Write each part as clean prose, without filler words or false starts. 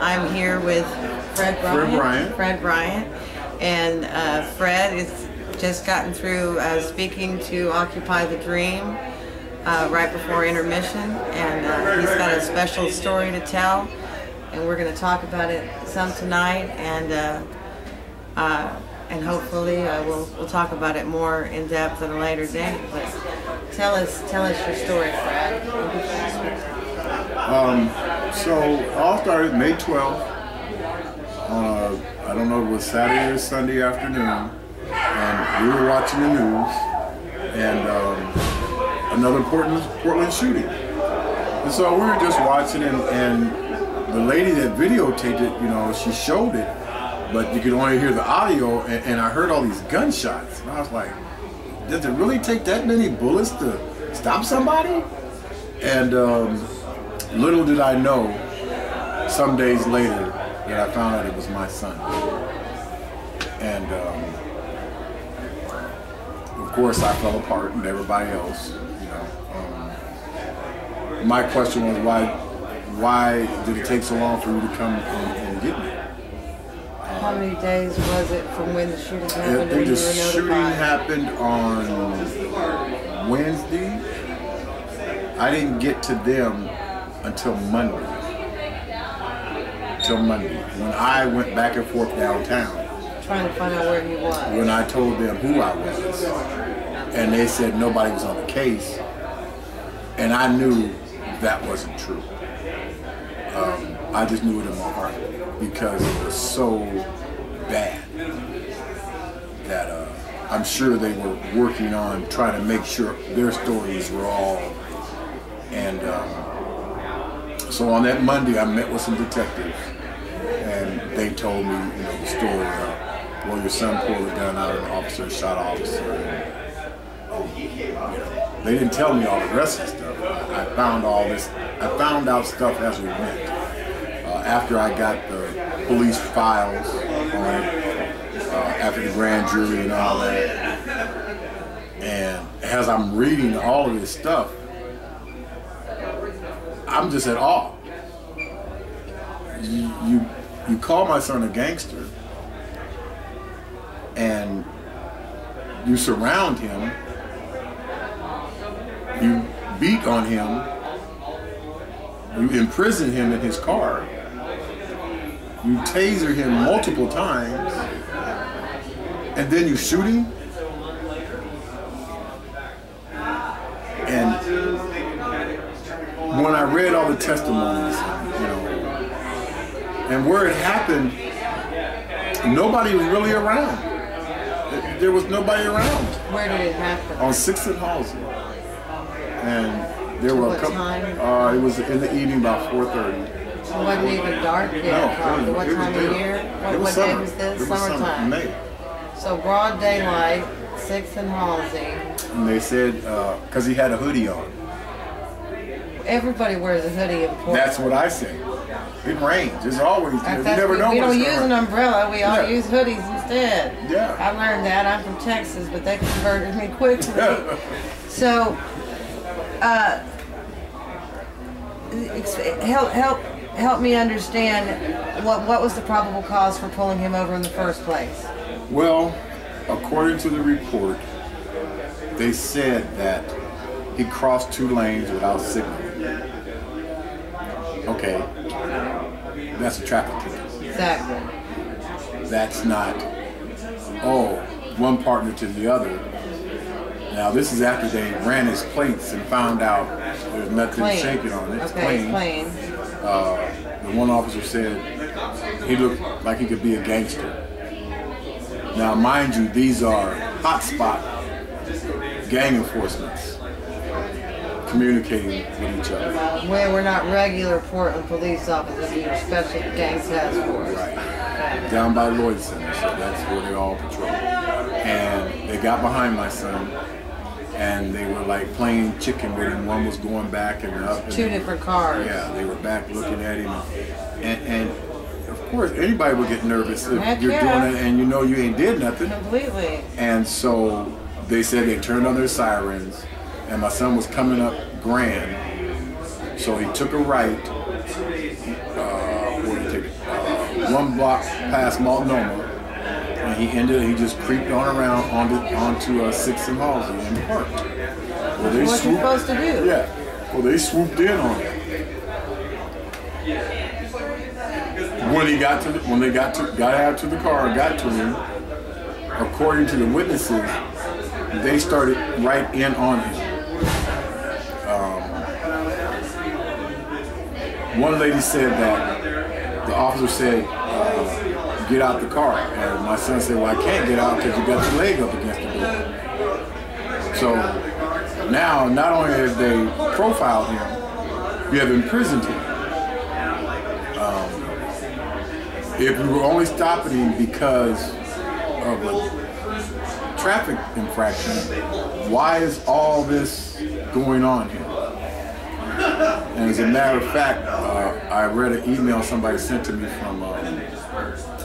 I'm here with Fred Bryant. And Fred is just gotten through speaking to Occupy the Dream right before intermission, and he's got a special story to tell, and we're going to talk about it some tonight, and hopefully we'll talk about it more in depth at a later date. But tell us your story, Fred. So all started May 12th. I don't know if it was Saturday or Sunday afternoon, and we were watching the news, and another Portland shooting. And so we were just watching, and the lady that videotaped it, you know, she showed it, but you could only hear the audio, and I heard all these gunshots, and I was like, does it really take that many bullets to stop somebody? And little did I know, some days later, that I found out it was my son. And of course I fell apart and everybody else, you know. My question was, why did it take so long for you to come and get me? How many days was it from when the shooting happened? The shooting happened on Wednesday. I didn't get to them until Monday. When I went back and forth downtown, trying to find out where he was. When I told them who I was, and they said nobody was on the case, and I knew that wasn't true. I just knew it in my heart because it was so bad that I'm sure they were working on trying to make sure their stories were all. And so on that Monday, I met with some detectives, and they told me, you know, the story of, well, your son pulled a gun out of an officer, shot an officer. And, you know, they didn't tell me all the rest of the stuff. I found out stuff as we went. After I got the police files on it, after the grand jury and all that, and as I'm reading all of this stuff, I'm just at awe. You call my son a gangster, and you surround him, you beat on him, you imprison him in his car, you taser him multiple times, and then you shoot him. And when I read all the testimonies, you know, and where it happened, nobody was really around. There was nobody around. Where did it happen? On 6th and Halsey. And there were a couple. It was in the evening, about 4:30. It wasn't even dark yet. No, what time of year? What day was this? Summertime. May. So broad daylight, 6th and Halsey. And they said, because he had a hoodie on. Everybody wears a hoodie in Portland. That's what I say. It rains. It's always. You never know. We don't use an umbrella. We all use hoodies instead. Yeah. I learned that. I'm from Texas, but they converted me quickly. So, help me understand what was the probable cause for pulling him over in the first place? Well, according to the report, they said that he crossed 2 lanes without signaling. Okay, that's a traffic ticket. Exactly. That's not, one partner to the other. Now this is after they ran his plates and found out there's nothing shaking on it. It's clean. The one officer said he looked like he could be a gangster. Now mind you, these are hotspot gang enforcements communicating with each other. Where we're not regular Portland police officers, we're special gang task force. Right. Down by Lloyd Center, so that's where they all patrol. And they got behind my son, and they were like playing chicken with him. One was going back and up. And 2 different cars. Yeah, they were back looking at him. And of course, anybody would get nervous if you're doing it and you know you ain't did nothing. Completely. And so they said they turned on their sirens, and my son was coming up Grand, so he took a right. Where did he take it? one block past Multnomah, and he just creeped on around onto 6th and Halsey and parked. Well, what you're supposed to do. Yeah. Well, they swooped in on him. When they got out to the car and got to him, according to the witnesses, they started right in on him. One lady said that the officer said, get out the car. And my son said, well, I can't get out because you got your leg up against the door. So now, not only have they profiled him, we have imprisoned him. If we were only stopping him because of a traffic infraction, why is all this going on here? And as a matter of fact, I read an email somebody sent to me from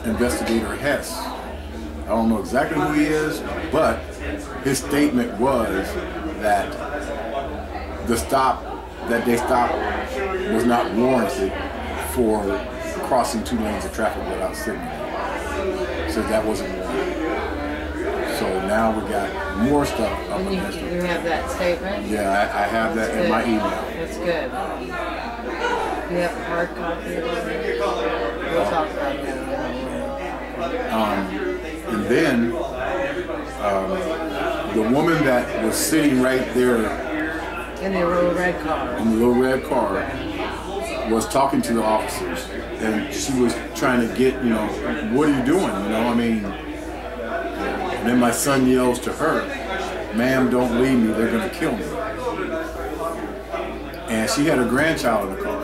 Investigator Hess. I don't know exactly who he is, but his statement was that the stop that they stopped was not warranted for crossing 2 lanes of traffic without signaling. So that wasn't warranted. So now we got more stuff up against him. You have that statement? Yeah, I have that in my email. That's good. You have a hard copy of it? We'll talk about that. And then the woman that was sitting right there in the little red car was talking to the officers, and she was trying to get, what are you doing? I mean, and then my son yells to her, ma'am, don't leave me, they're gonna kill me. And she had a grandchild in the car.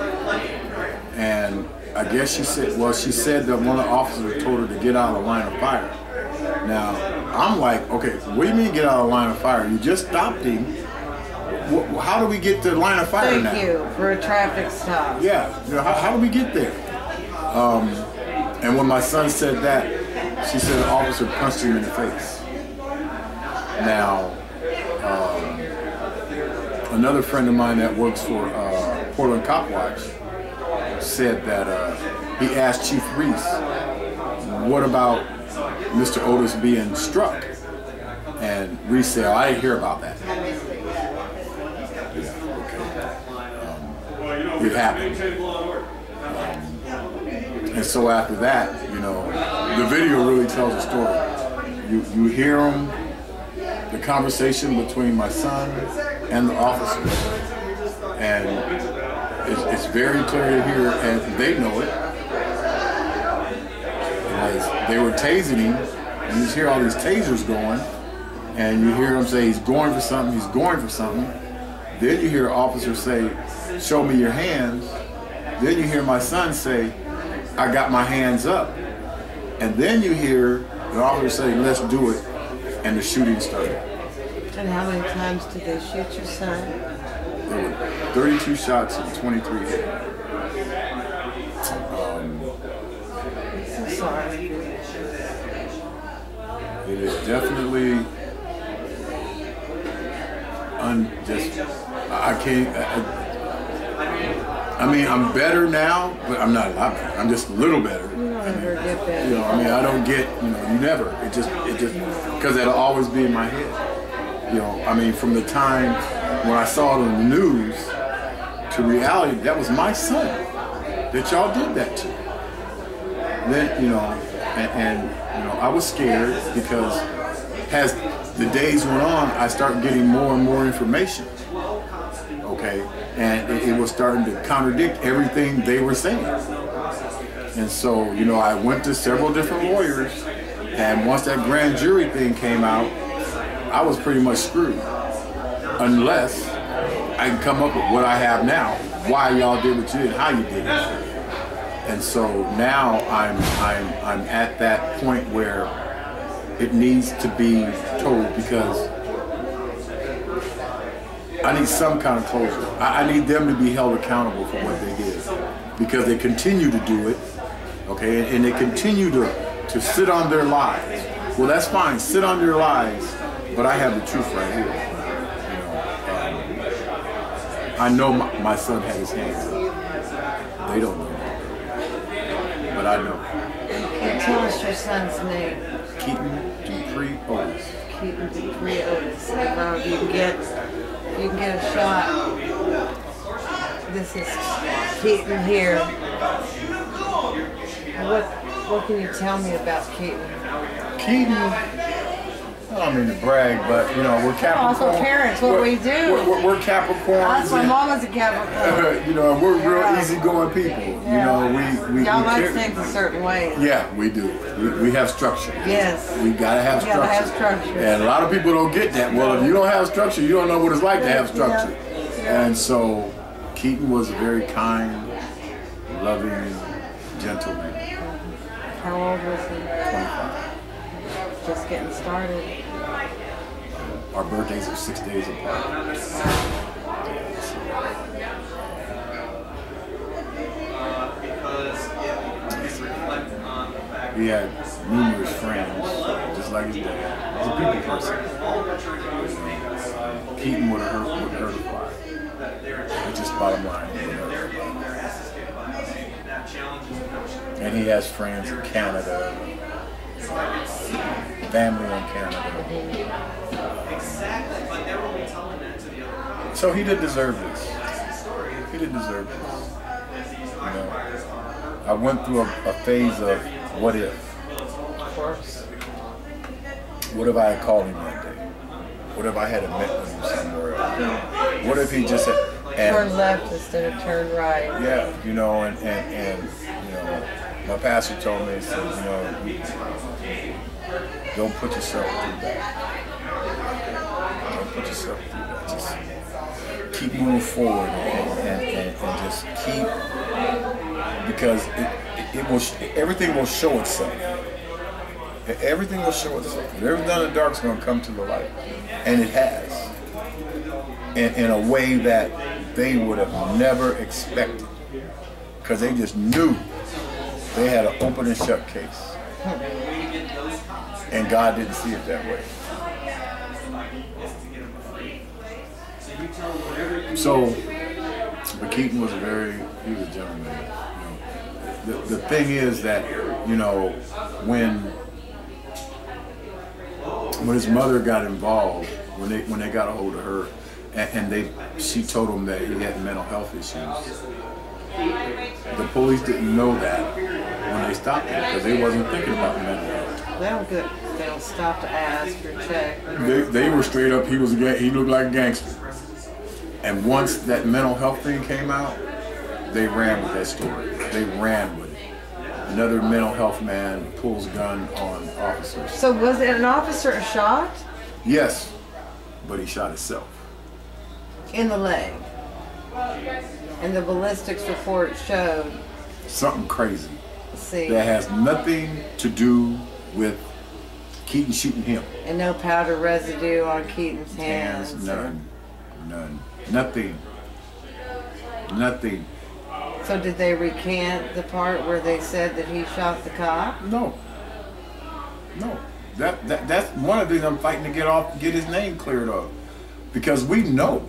And I guess she said that one of the officers told her to get out of the line of fire. Now, I'm like, okay, what do you mean get out of the line of fire? You just stopped him. How do we get to the line of fire now? Thank you for a traffic stop. Yeah, how do we get there? And when my son said that, she said the officer punched him in the face. Now, another friend of mine that works for Portland Cop Watch said that he asked Chief Reese, what about Mr. Otis being struck? And Reese said, oh, I didn't hear about that. Yeah, okay. It happened. And so after that, the video really tells a story. You hear them, the conversation between my son and the officers, and it's very clear to hear, and they know it. As they were tasing him, and you just hear all these tasers going, and you hear him say he's going for something, he's going for something. Then you hear an officer say, show me your hands. Then you hear my son say, I got my hands up. And then you hear the officer say, let's do it, and the shooting started. And how many times did they shoot your son? There were 32 shots and 23 hit. I'm so sorry. It is definitely I mean, I'm better now, but I'm not a lot better. I'm just a little better. You don't ever get better. I don't get, you never. It just, because it'll always be in my head. From the time when I saw it on the news to reality, that was my son that y'all did that to. Then, I was scared because as the days went on, I started getting more and more information. Okay, and it was starting to contradict everything they were saying. And so, I went to several different lawyers, and once that grand jury thing came out, I was pretty much screwed. Unless I can come up with what I have now, why y'all did what you did, how you did it. And so now I'm at that point where it needs to be told, because I need some kind of closure. I need them to be held accountable for what they did, because they continue to do it, okay, and they continue to sit on their lies. Well, that's fine, sit on your lies, but I have the truth right here. I know my son had his hands up. They don't know. But I know. And tell us your son's name. Keaton Otis. Keaton Otis. If you can get a shot. This is Keaton here. What can you tell me about Keaton? Keaton, I don't mean to brag, but you know, we're Capricorn. Also parents, what we do. We're Capricorns. My mom was a Capricorn. You know, we're real easygoing people. Yeah. You know, we y'all like things a certain way. Yeah, we do. We have structure. Yes. We gotta have structure. Gotta have structure. And a lot of people don't get that. Well, if you don't have structure, you don't know what it's like to have structure. Yeah. And so, Keaton was a very kind, loving, gentle man. How old was he? 25. Just getting started. Our birthdays are 6 days apart. He had numerous friends, just like his dad. He was a people person. Keaton would have hurt a fly. It's just bottom line. And he has friends in Canada, family in Canada. So he did deserve this. He did deserve this. You know, I went through a phase of what if. Of course. What if I had called him that day? What if I had met with him somewhere else? What if he just had turned left instead of turned right? Yeah, you know, and you know, my pastor told me, he said, you know, don't put yourself through that. Don't put yourself through that. Just keep moving forward and just keep, because everything will show itself. Everything will show itself. Whatever's done in the dark is going to come to the light. And it has. In a way that they would have never expected. Because they just knew they had an open and shut case. And God didn't see it that way. So, but Keaton was he was a gentleman. You know, the thing is that, you know, when his mother got involved, when they got a hold of her, and she told him that he had mental health issues. The police didn't know that when they stopped him because they wasn't thinking about mental health. They don't stop to ask or check. They were straight up. He looked like a gangster. And once that mental health thing came out, they ran with that story. They ran with it. Another mental health man pulls a gun on officers. So was it an officer shot? Yes, but he shot himself. In the leg. And the ballistics report showed something crazy. See. That has nothing to do with Keaton shooting him. And no powder residue on Keaton's hands. None. Nothing. So did they recant the part where they said that he shot the cop? No. That's one of the things I'm fighting to get his name cleared up. Because we know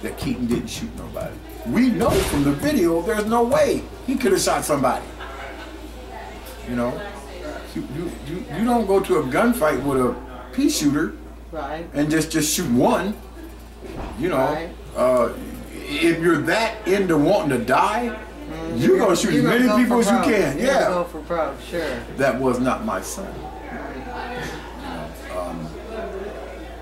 that Keaton didn't shoot nobody. We know from the video there's no way he could have shot somebody. You know? You don't go to a gunfight with a pea shooter, right, and just shoot one. You know, right. If you're that into wanting to die, you're gonna shoot as many people as you can. You're gonna go for broke, sure. That was not my son.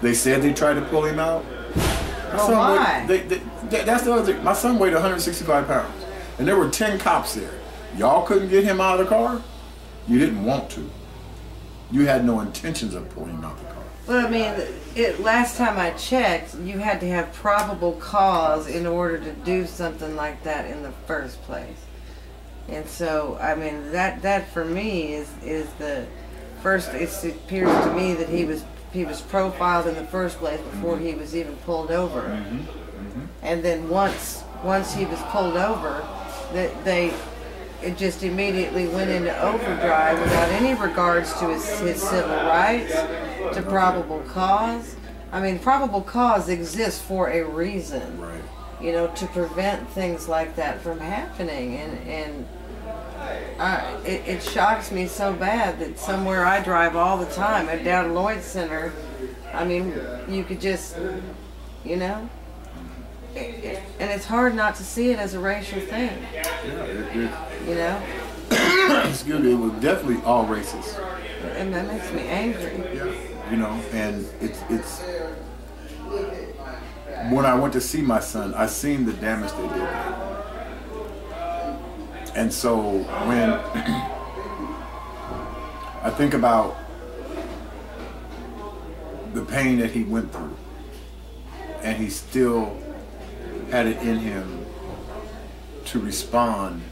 They said they tried to pull him out. Why? That's the other thing. My son weighed 165 pounds, and there were 10 cops there. Y'all couldn't get him out of the car. You didn't want to. You had no intentions of pulling him out of the car. Well, I mean, last time I checked, you had to have probable cause in order to do something like that in the first place. And so, I mean, that for me is the first. It appears to me that he was profiled in the first place before he was even pulled over. And then once he was pulled over, it just immediately went into overdrive without any regards to his civil rights, to probable cause. I mean, probable cause exists for a reason, right? You know, to prevent things like that from happening. And it shocks me so bad that somewhere I drive all the time, down Lloyd Center, I mean, you could just, you know, and it's hard not to see it as a racial thing. Yeah, you know? Excuse me, it was definitely all racist. And that makes me angry. Yeah, you know, and it's when I went to see my son, I seen the damage they did. And so when I think about the pain that he went through, and he still had it in him to respond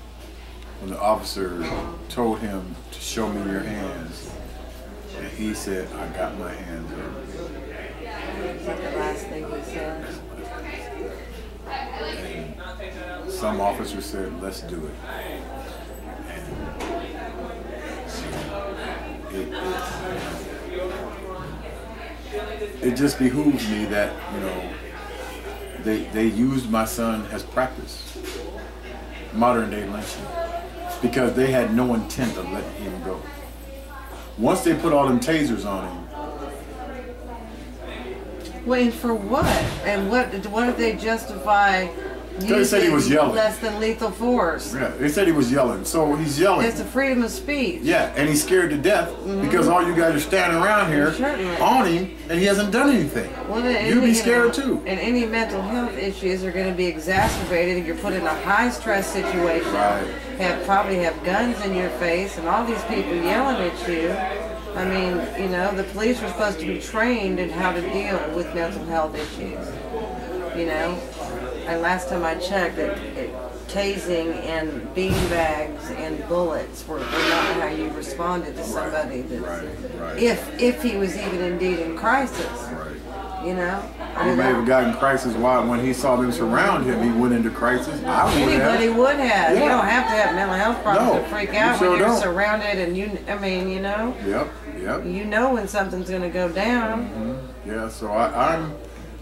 when the officer told him to show me your hands, and he said, I got my hands up. Is that the last thing he said? And some officer said, let's do it. And it just behooves me that, you know, they used my son as practice, modern day lynching, because they had no intent of letting him go. Once they put all them tasers on him. Wait, for what? And what did they justify? They said he was yelling. Less than lethal force. Yeah, they said he was yelling. So he's yelling. It's a freedom of speech. Yeah, and he's scared to death because all you guys are standing around here on him, and he hasn't done anything. Well, you'd be scared too. And any mental health issues are going to be exacerbated if you're put in a high stress situation. Right. Probably have guns in your face, and all these people yelling at you. I mean, you know, the police are supposed to be trained in how to deal with mental health issues. You know. And last time I checked, tasing and beanbags and bullets were not how you responded to somebody that's, if he was even indeed in crisis. Right. You know? He may have gotten crisis when he saw them surround him, he went into crisis. Anybody would have. Yeah. You don't have to have mental health problems to freak out when you're surrounded and you know? Yep. You know when something's going to go down. Yeah, so I'm,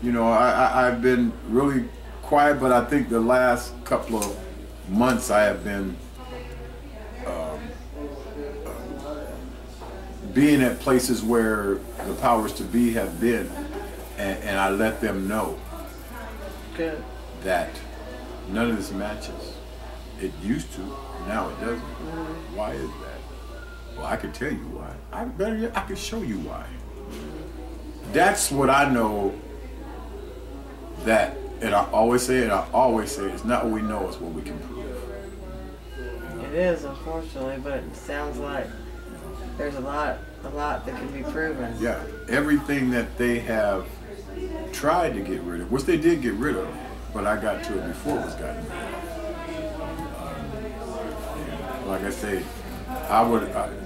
you know, I've been really quiet, but I think the last couple of months I have been being at places where the powers to be have been, and I let them know that none of this matches. It used to, now it doesn't. Why is that? Well, I can tell you why. I can show you why. That's what I know. That. And I always say it's not what we know, it's what we can prove. It is, unfortunately, but it sounds like there's a lot that can be proven. Yeah, everything that they have tried to get rid of, which they did get rid of, but I got to it before it was gotten rid of. Like I say,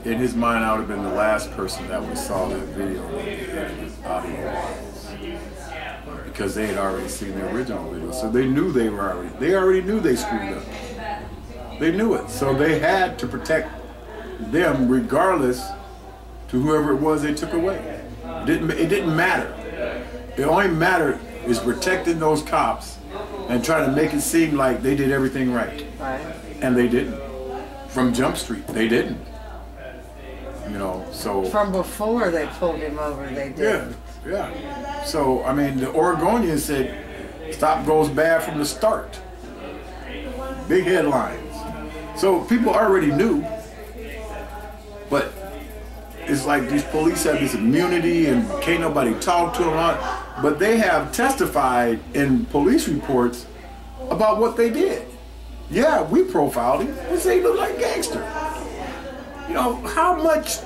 in his mind, I would have been the last person that would saw that video with the edited audio. Because they had already seen the original video, so they knew they already knew they screwed up. They knew it, so they had to protect them regardless to whoever it was they took away. It didn't matter. The only matter is protecting those cops and trying to make it seem like they did everything right. And they didn't. From Jump Street, they didn't. You know, so from before they pulled him over, they did. Yeah. So, I mean, the Oregonians said, stop goes bad from the start. Big headlines. So people already knew, but it's like these police have this immunity and can't nobody talk to them. But they have testified in police reports about what they did. Yeah, we profiled him. We say he looked like Gangster. You know, how much...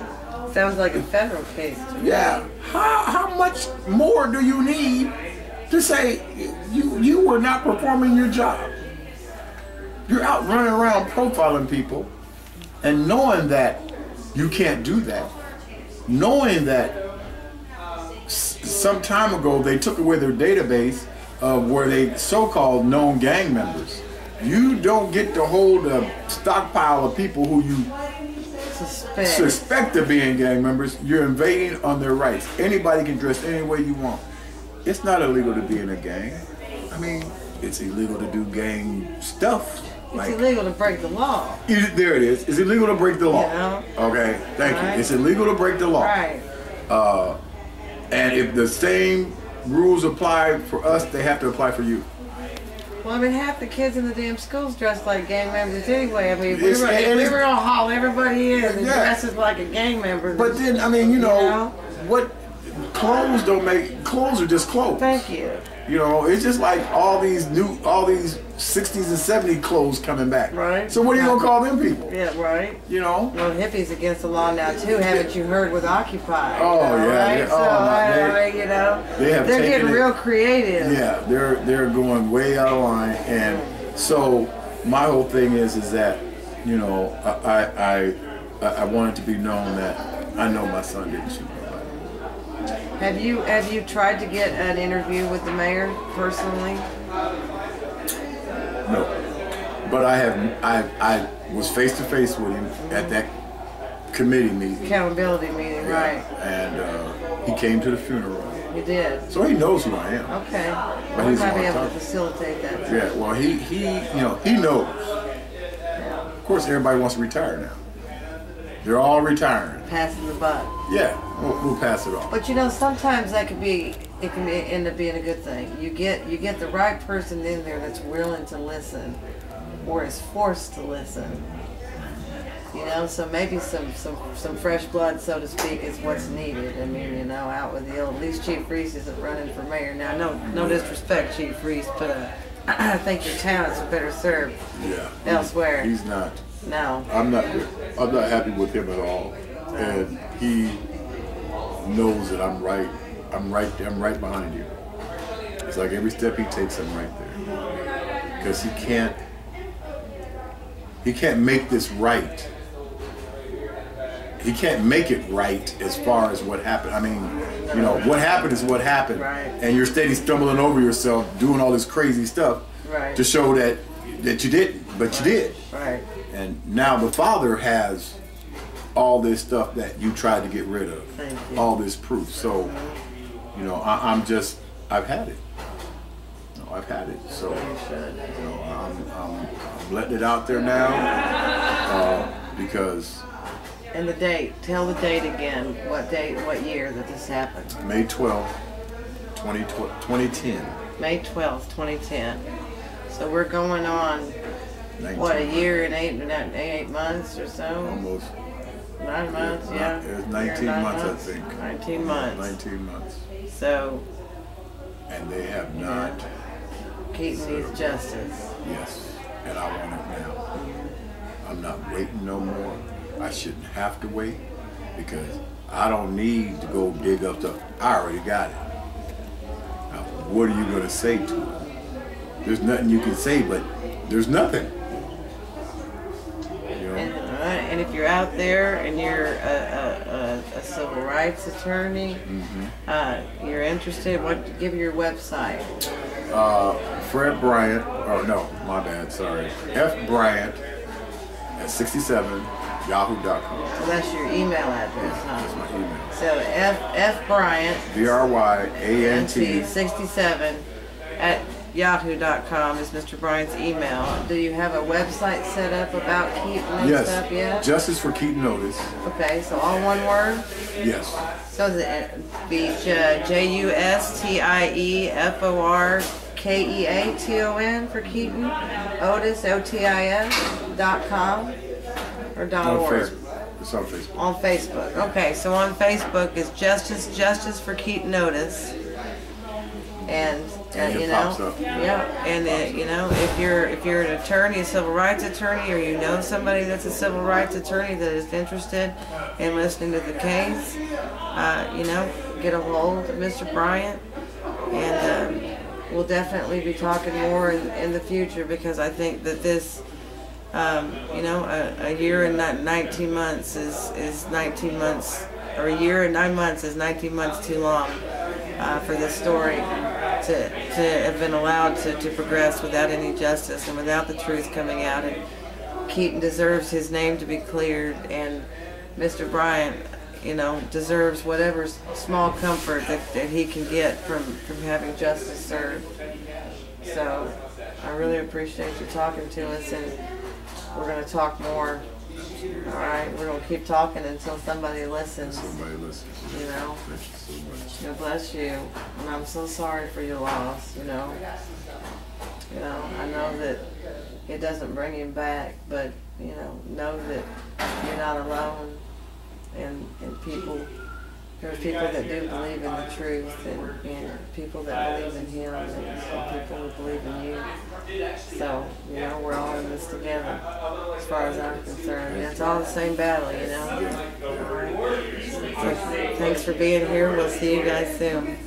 Sounds like a federal case to me. Yeah. How much more do you need to say you were not performing your job? You're out running around profiling people and knowing that you can't do that. Knowing that some time ago they took away their database of where they so-called known gang members. You don't get to hold a stockpile of people who you suspect of being gang members. You're invading on their rights. Anybody can dress any way you want. It's not illegal to be in a gang. I mean, it's illegal to do gang stuff. It's illegal to break the law. There it is. It's illegal to break the law. You know? Okay, thank you. It's illegal to break the law. Right. And if the same rules apply for us, they have to apply for you. Well, I mean, half the kids in the damn schools dressed like gang members anyway. I mean, we were gonna haul everybody in and dresses like a gang member. But then, I mean, you know, what clothes don't make, clothes are just clothes. Thank you. You know, it's just like all these 60s and 70s clothes coming back. Right. So what are you going to call them people? Yeah, right. You know? Well, hippies against the law now, too. Haven't you heard with Occupy? Oh, yeah. Right? So, you know, they're getting real creative. Yeah, they're going way out of line. And so my whole thing is that, you know, I want it to be known that I know my son didn't shoot nobody. Have you tried to get an interview with the mayor personally? No, but I was face to face with him at that committee meeting, accountability meeting, right? And he came to the funeral. He did. So he knows who I am. Okay. But he's might be able to facilitate that. Yeah. Well, he you know, he knows. Yeah. Of course, everybody wants to retire now. They're all retiring. Passing the buck. Yeah, we'll pass it on. But you know, sometimes that can end up being a good thing. You get the right person in there that's willing to listen, or is forced to listen. You know, so maybe some fresh blood, so to speak, is what's needed. I mean, you know, out with the old. At least Chief Reese isn't running for mayor now. No disrespect, Chief Reese, but I think your town is better served elsewhere. He's not. No. I'm not happy with him at all, and he knows that I'm right. I'm right behind you. It's like every step he takes, I'm right there, because he can't make this right. He can't make it right as far as what happened. I mean, you know, what happened is what happened, and you're steady stumbling over yourself, doing all this crazy stuff to show that you didn't, but you did. Right. And now the father has all this stuff that you tried to get rid of, all this proof. So, you know, I've had it. No, I've had it. So, you know, I'm letting it out there now because. And the date. Tell the date again. What date? What year that this happened? May 12th, 2010. May 12th, 2010. So we're going on. 19. What, a year and eight months or so? Almost. 9 months, yeah. It was 19 months, I think. 19 months. 19 months. So. And they have not. Keaton needs justice. Yes, and I want it now. I'm not waiting no more. I shouldn't have to wait because I don't need to go dig up stuff. I already got it. Now, what are you going to say to it? There's nothing you can say, but there's nothing. And if you're out there and you're a civil rights attorney, you're interested, give your website. Fred Bryant, oh no, my bad, sorry. F Bryant at 67 yahoo.com. So that's your email address, huh? That's my email. So F Bryant, BRYANT 67 at yahoo.com is Mr. Bryant's email. Do you have a website set up about Keaton and stuff yet? Justice for Keaton Otis. Okay, so all one word? Yes. So it be JUSTIEFORKEATON for Keaton Otis, OTIS.com or .org? It's on Facebook. On Facebook. Okay, so on Facebook is Justice for Keaton Otis. And you know, and you know, if you're an attorney, a civil rights attorney, or you know somebody that's a civil rights attorney that is interested in listening to the case, you know, get a hold of Mr. Bryant, and we'll definitely be talking more in the future, because I think that this, you know, a year and 19 months is 19 months, or a year and 9 months is 19 months too long for this story to have been allowed to progress without any justice and without the truth coming out. And Keaton deserves his name to be cleared, and Mr. Bryant, you know, deserves whatever small comfort that he can get from having justice served. So I really appreciate you talking to us, and we're going to talk more. All right, we're going to keep talking until somebody listens. Somebody listens. You know. Thank you so much. God bless you, and I'm so sorry for your loss. You know, I know that it doesn't bring him back, but know that you're not alone, and there's people that do believe in the truth, and people that believe in him, and people who believe in you. So, we're all in this together, as far as I'm concerned. And it's all the same battle, All right. So, thanks for being here. We'll see you guys soon.